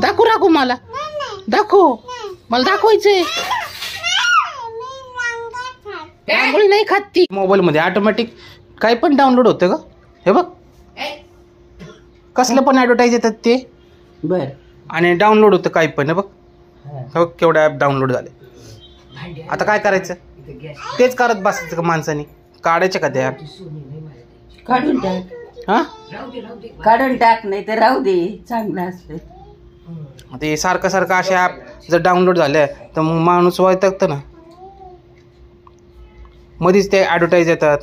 दाखव राखू मला, दाखव मला, दाखवायचंय. रांगोळी नाही खात ती. मोबाईल मध्ये ऑटोमॅटिक काही पण डाउनलोड होतं का? हे बघ कसलं पण ऍडव्हर्टाईज येतात ते बर, आणि डाउनलोड होतं काही पण. हे बघ केवढे ऍप डाउनलोड झाले. आता काय करायचं? तेच करत बसायचं का माणसाने? काढायचे का ते ऍप? काढून टाक. हा काढून टाक, नाही तर राहू दे, चांगलं असतं. ते सारखं सारखं असे ऍप जर डाउनलोड झाले तर मग माणूस वैतागतं ना. मध्येच ते ऍडव्हर्टाईज येतात.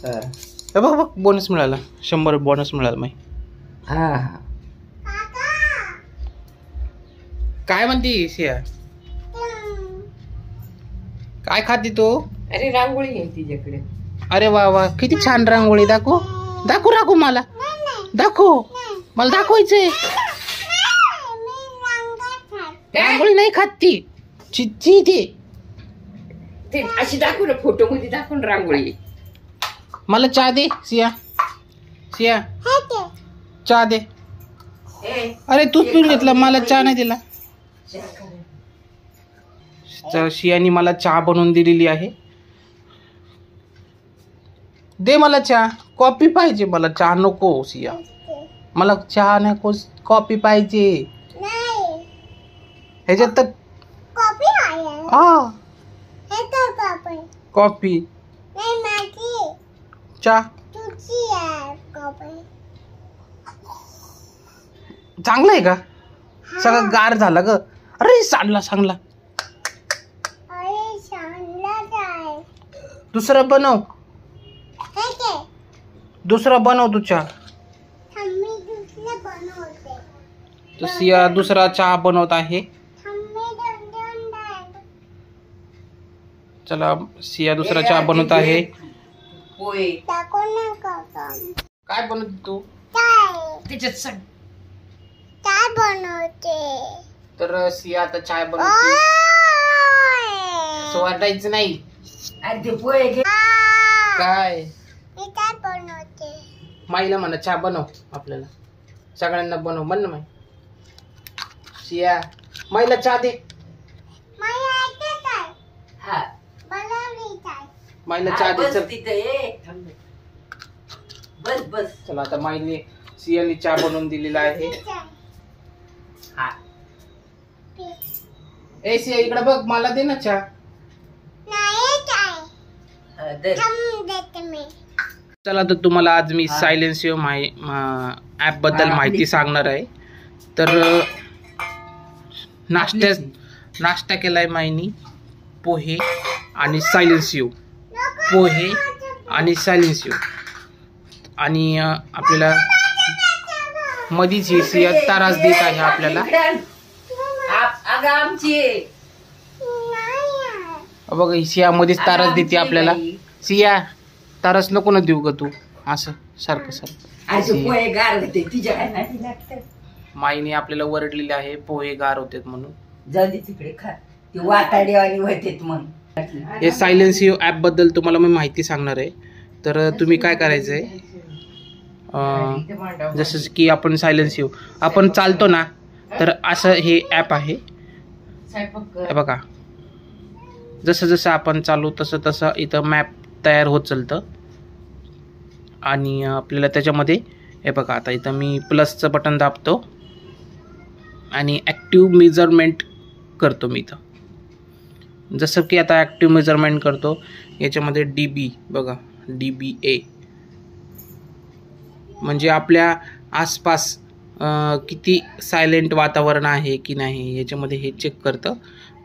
हे बघ बघ बोनस मिळाला, 100 बोनस मिळाला. माही काय म्हणती सिया? काय खाती तू? अरे रांगोळी आहे तिच्याकडे. अरे वा वा, किती छान रांगोळी. दाखव दाखव राखू मला, दाखव मला, दाखवायचंय. रांगोळी नाही खात ती, चिच्ची ते अशी दाखव ना, फोटो मध्ये दाखव ना रांगोळी. मला चहा दे सिया, सिया चहा दे. अरे तूच पिऊन घेतला, मला चहा नाही दिला. सियानी मला चहा बनवून दिलेली आहे. दे मला चहा. कॉफी पाहिजे मला, चहा नको सिया. मला चहा नको, कॉफी पाहिजे. ह्याच्यात तर कॉफी चहा चांगलं आहे का? सगळं गार झालं ग. अरे सांडला सांडला. दुसरा बनव, दुसरा बनव तू चहा. तो सिया दुसरा चहा बनवत आहे. चला सिया दुसरा चहा बनवत आहे. काय बनवते तू? त्याच्यात काय बनवते? तर सिया आता चाय बनवते. वाटायचं नाही. अरे ते पोहे घे. काय मी काय बनवते? माईला म्हणा चहा बनव, आपल्याला सगळ्यांना बनव म्हण ना माई. सिया माईला चहा दे. हा माईला चहा दे. चल तिथे बस बस. चला आता माईने सियाने चहा बनवून दिलेला आहे. हा ए सिया इकडे बघ, मला दे ना चहा. चला तर तुम्हाला आज मी सायलेन्सिओ ऍप बद्दल माहिती सांगणार आहे. तर नाश्ता केलाय माईनी, पोहे आणि सायलेन्सिओ, पोहे आणि सायलेन्सिओ. आणि आपल्याला मधीच ही सिया तारास देत आहे आपल्याला. बघ ही सिया मध्येच तारास देते आपल्याला. सिया तारस नको ना देऊ ग तू असं सारखं सारखं. माईने आपल्याला वरडलेले आहे पोहे गार होते म्हणून. जाऊ दे तिकडे, खा ते वाटाडेवाणी होते म्हणून. हे सायलेन्सिओ ऍप बद्दल तुम्हाला मी माहिती सांगणार आहे. तर तुम्ही काय करायचंय, जसं की आपण सायलेन्सिओ आपण चालतो ना, तर असं हे ऍप आहे. हे बघा, जसं जसं आपण चालू तसं तसं इथं मॅप तयार होत चालतं. आणि आपल्याला त्याच्यामध्ये हे बघा, आता इथं मी प्लसचं बटन दाबतो आणि ॲक्टिव्ह मेजरमेंट करतो मी इथं. जसं की आता ॲक्टिव्ह मेजरमेंट करतो, याच्यामध्ये DB बघा, DBA म्हणजे आपल्या आसपास किती सायलेंट वातावरण आहे की नाही याच्यामध्ये हे चेक करतं.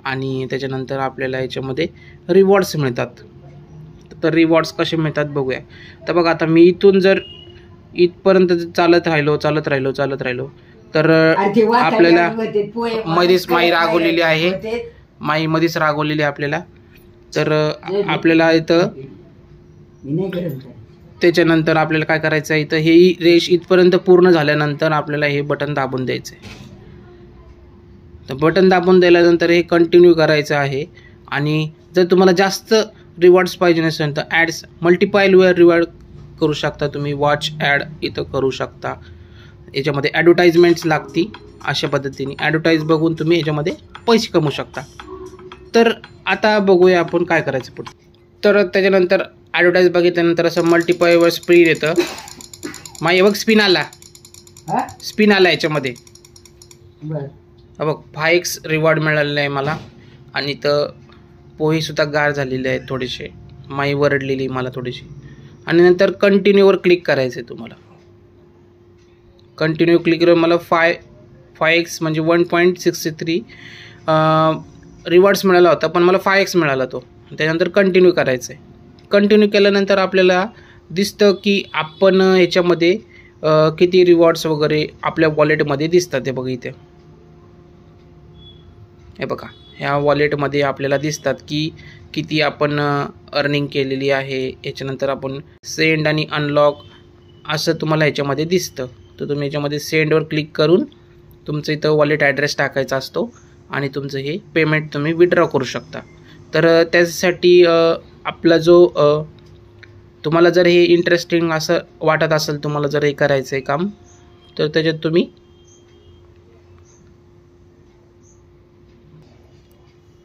आणि त्याच्यानंतर आपल्याला याच्यामध्ये रिवॉर्ड्स मिळतात. तर रिवॉर्ड्स कसे मिळतात बघूया. तर बघा, आता मी इथून जर इथपर्यंत चालत राहिलो तर आपल्याला मध्येच माई रागवलेली आहे. माई मध्येच रागवलेली आपल्याला. तर आपल्याला इथं त्याच्यानंतर आपल्याला काय करायचं आहे, इथं हे रेष इथपर्यंत पूर्ण झाल्यानंतर आपल्याला हे बटन दाबून द्यायचं आहे. तर बटन दाबून दिल्यानंतर हे कंटिन्यू करायचं आहे. आणि जर तुम्हाला जास्त रिवॉर्ड्स पाहिजे नसेल तर ॲड्स मल्टिपायल वेअर रिवॉर्ड करू शकता तुम्ही. वॉच ॲड इथं करू शकता. याच्यामध्ये ॲडव्हर्टाइजमेंट्स लागती. अशा पद्धतीने ॲडव्हर्टाईज बघून तुम्ही याच्यामध्ये पैसे कमवू शकता. तर आता बघूया आपण काय करायचं पुढे. तर त्याच्यानंतर ॲडव्हर्टाईज बघितल्यानंतर असं मल्टिप्लायर स्पिन येतं. माय बघ स्पिन आला याच्यामध्ये. बघ 5x रिवॉर्ड मिळालेला आहे मला. आणि इथं पोहेसुद्धा गार झालेले आहेत थोडेसे. माई वरडलेली मला थोडीशी. आणि नंतर कंटिन्यूवर क्लिक करायचं आहे तुम्हाला. कंटिन्यू क्लिक करून मला 5x म्हणजे 1.63 रिवॉर्ड्स मिळाला होता, पण मला 5x मिळाला तो. त्यानंतर कंटिन्यू करायचं आहे. कंटिन्यू केल्यानंतर आपल्याला दिसतं की आपण याच्यामध्ये किती रिवॉर्ड्स वगैरे आपल्या वॉलेटमध्ये दिसतात. ते बघा इथे, हे बघा ह्या वॉलेटमध्ये आपल्याला दिसतात की किती आपण अर्निंग केलेली आहे. याच्यानंतर आपण सेंड आणि अनलॉक असं तुम्हाला ह्याच्यामध्ये दिसतं. तर तुम्ही याच्यामध्ये सेंडवर क्लिक करून तुमचं इथं वॉलेट ॲड्रेस टाकायचा असतो आणि तुमचं हे पेमेंट तुम्ही विड्रॉ करू शकता. तर त्यासाठी आपला जो तुम्हाला जर हे इंटरेस्टिंग असं वाटत असेल, तुम्हाला जर हे करायचं आहे काम, तर त्याच्यात तुम्ही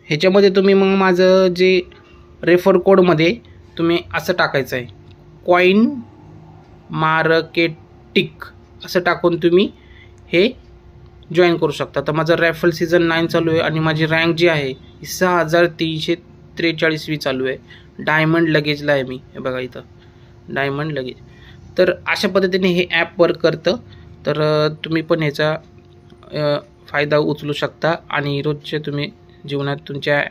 ह्याच्यामध्ये तुम्ही मग माझं जे रेफर कोडमध्ये तुम्ही असं टाकायचं आहे, कॉइन मार्केटिक असं टाकून तुम्ही हे जॉईन करू शकता. तर माझं रॅफल सीझन 9 चालू आहे आणि माझी रँक जी आहे 6343 चालू आहे. डायमंड लगेजला आहे मी. हे बघा इथं डायमंड लगेज. तर अशा पद्धतीने हे ॲप वर्क करतं. तर तुम्ही पण ह्याचा फायदा उचलू शकता आणि रोजच्या तुम्ही जीवनात तुमच्या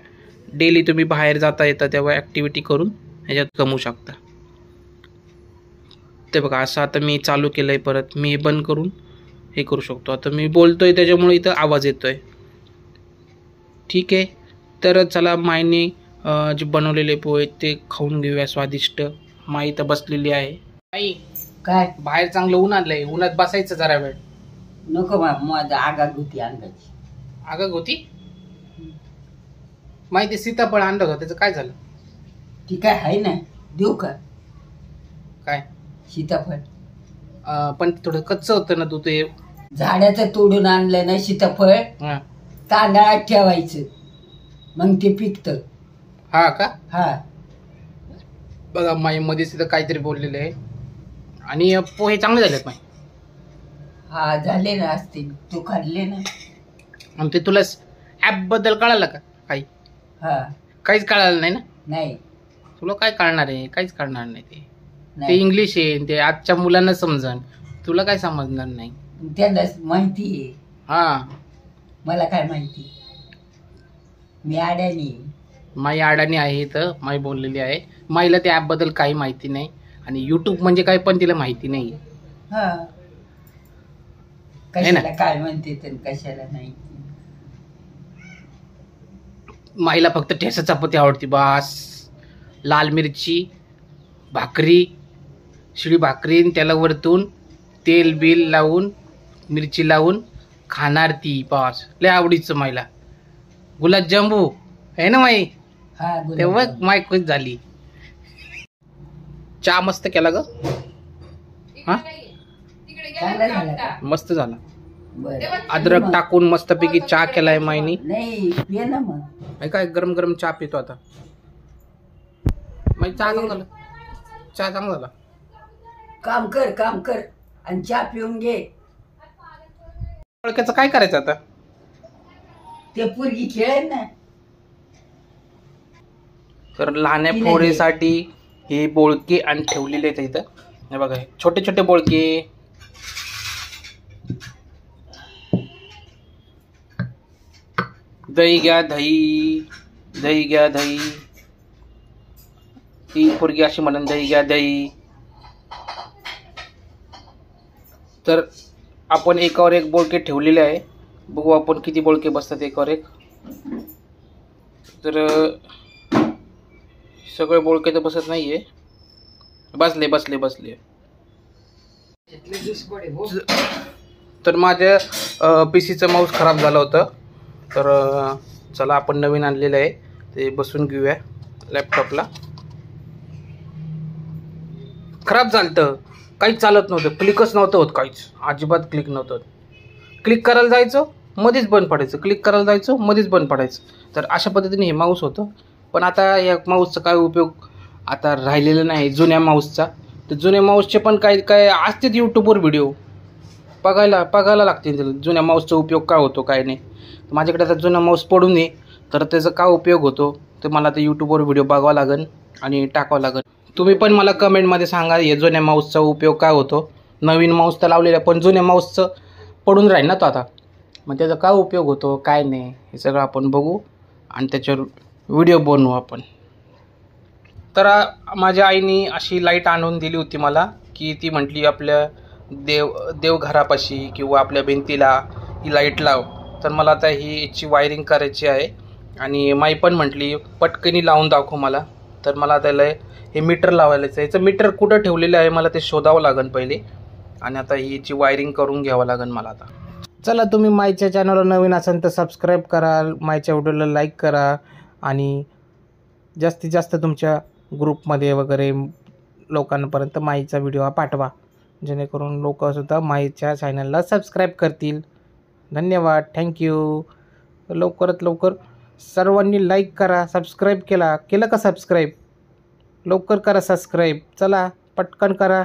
डेली तुम्ही बाहेर जाता येता तेव्हा ॲक्टिव्हिटी करून ह्याच्यात कमवू शकता. ते बघा असं आता मी चालू केलं आहे. परत मी हे बंद करून हे करू शकतो. आता मी बोलतो आहे त्याच्यामुळे इथं आवाज येतो आहे. ठीक आहे. तर चला मायने जे बनवलेले पोहे ते खाऊन घेऊया स्वादिष्ट. माई तर बसलेली आहे. आई काय बाहेर चांगलं ऊन आणलंय, उन्हात बसायचं जरा वेळ. नको माझं आगाग होती अंगाची. आगाग होती माहिती. सीताफळ आणलं होतं, त्याचं काय झालं? ती काय आहे ना, देऊ का काय सीताफळ? पण थोडं कच्चं होतं ना तू ते. झाडाचं तोडून आणलं ना सीताफळ, हा तांदळात ठेवायचं मग ते पिकत. हा का? हा बघा माई मध्येच तिथं काहीतरी बोललेलं आहे. आणि पोहे चांगले झालेत माई. हा झाले ना असतील, तू खाल्ले ना. आणि ते तुला ॲप बद्दल कळालं का काही? हा काहीच कळालं नाही ना. नाही तुला काय कळणार आहे? काहीच कळणार नाही. ते नाही. इंग्लिश आहे, ते आजच्या मुलांना समजन, तुला काय समजणार नाही. त्यांना माहिती आहे, हा मला काय माहिती. मी आड्यानी. माई अडाणी आहे तर माई बोललेली आहे. माईला त्या ॲपबद्दल काही माहिती नाही आणि यूट्यूब म्हणजे काय पण तिला माहिती नाही. हा कशाला काय म्हणते तर कशाला नाही. माईला फक्त ठेचा चपाती आवडती बास. लाल मिरची भाकरी, शिळी भाकरी, त्याला वरतून तेल बिल लावून मिरची लावून खाणार ती बास. लय आवडीचं माईला. गुलाबजांबू आहे ना माई. हा तेव्हा माई खुश झाली. चहा मस्त केला ग. हा चांगला झाला का? मस्त झाला. बरं. अद्रक टाकून मस्तपैकी चहा केलाय माईनी. नाही ये ना मग. काय गरम गरम चहा पितो आता. माई चहा चांगला झाला. चहा चांगला झाला. काम कर आणि चहा पिऊन घे. ओळखायचं काय करायचं आता? ते पोरगी खेळेल ना. तर लहान्या पोरेसाठी हे बोळके आणि ठेवलेले आहेत इथं. हे बघा छोटे छोटे बोळके. दही घ्या दही, दही घ्या दही. ही पोरगी अशी म्हणून दही घ्या दही. तर आपण एकावर एक बोळके ठेवलेले आहे. बघू आपण किती बोळके बसतात एकावर एक. तर सगळे बोळके तर बसत नाहीये. बसले बसले बसले. तर माझ्या पीसीचं माऊस खराब झालं होतं. तर चला आपण नवीन आणलेलं आहे ते बसून घेऊया लॅपटॉपला. खराब झालं काहीच चालत नव्हतं, क्लिकच नव्हतं होत, काहीच अजिबात क्लिक नव्हतं होत. क्लिक करायला जायचं मध्येच बंद पडायचं, क्लिक करायला जायचं मध्येच बंद पडायचं. तर अशा पद्धतीने हे माऊस होतं. पण आता या माऊसचा काय उपयोग आता राहिलेला नाही जुन्या माऊसचा. तर जुन्या माऊसचे पण काय काय असतेच यूट्यूबवर व्हिडिओ बघायला लागतील त्याला, जुन्या माऊसचा उपयोग काय होतो काय नाही. माझ्याकडे आता जुना माऊस पडून नये, तर त्याचा काय उपयोग होतो तर मला आता यूट्यूबवर व्हिडिओ बघावा लागेल आणि टाकावं लागेल. तुम्ही पण मला कमेंटमध्ये सांगा हे जुन्या माऊसचा उपयोग काय होतो. नवीन माऊस तर लावलेला पण जुन्या माऊसचं पडून राहील ना तो आता, मग त्याचा काय उपयोग होतो काय नाही हे सगळं आपण बघू आणि त्याच्यावर व्हिडिओ बनवू आपण. तर माझ्या आईने अशी लाईट आणून दिली होती मला, की ती म्हटली आपल्या देवघरापाशी किंवा आपल्या भिंतीला ही लाईट लाव. तर मला आता याची वायरिंग करायची आहे आणि माई पण म्हटली पटकनी लावून दाखव मला. तर मला त्याला हे मीटर लावायचं आहे. याचं मीटर कुठं ठेवलेलं आहे मला ते शोधावं लागेल पहिले आणि आता याची वायरिंग करून घ्यावं लागेल मला आता. चला, तुम्ही माईच्या चॅनलवर नवीन असाल तर सबस्क्राईब करा, माईच्या व्हिडिओला लाईक करा आणि जास्तीत जास्त तुमच्या ग्रुपमध्ये वगैरे लोकांपर्यंत माईचा व्हिडिओ हा पाठवा, जेणेकरून लोकंसुद्धा माईच्या चॅनलला सबस्क्राईब करतील. धन्यवाद, थँक्यू. लवकरात लवकर सर्वांनी लाईक करा, सबस्क्राईब केलं का सबस्क्राईब लवकर करा सबस्क्राईब. चला पटकन करा.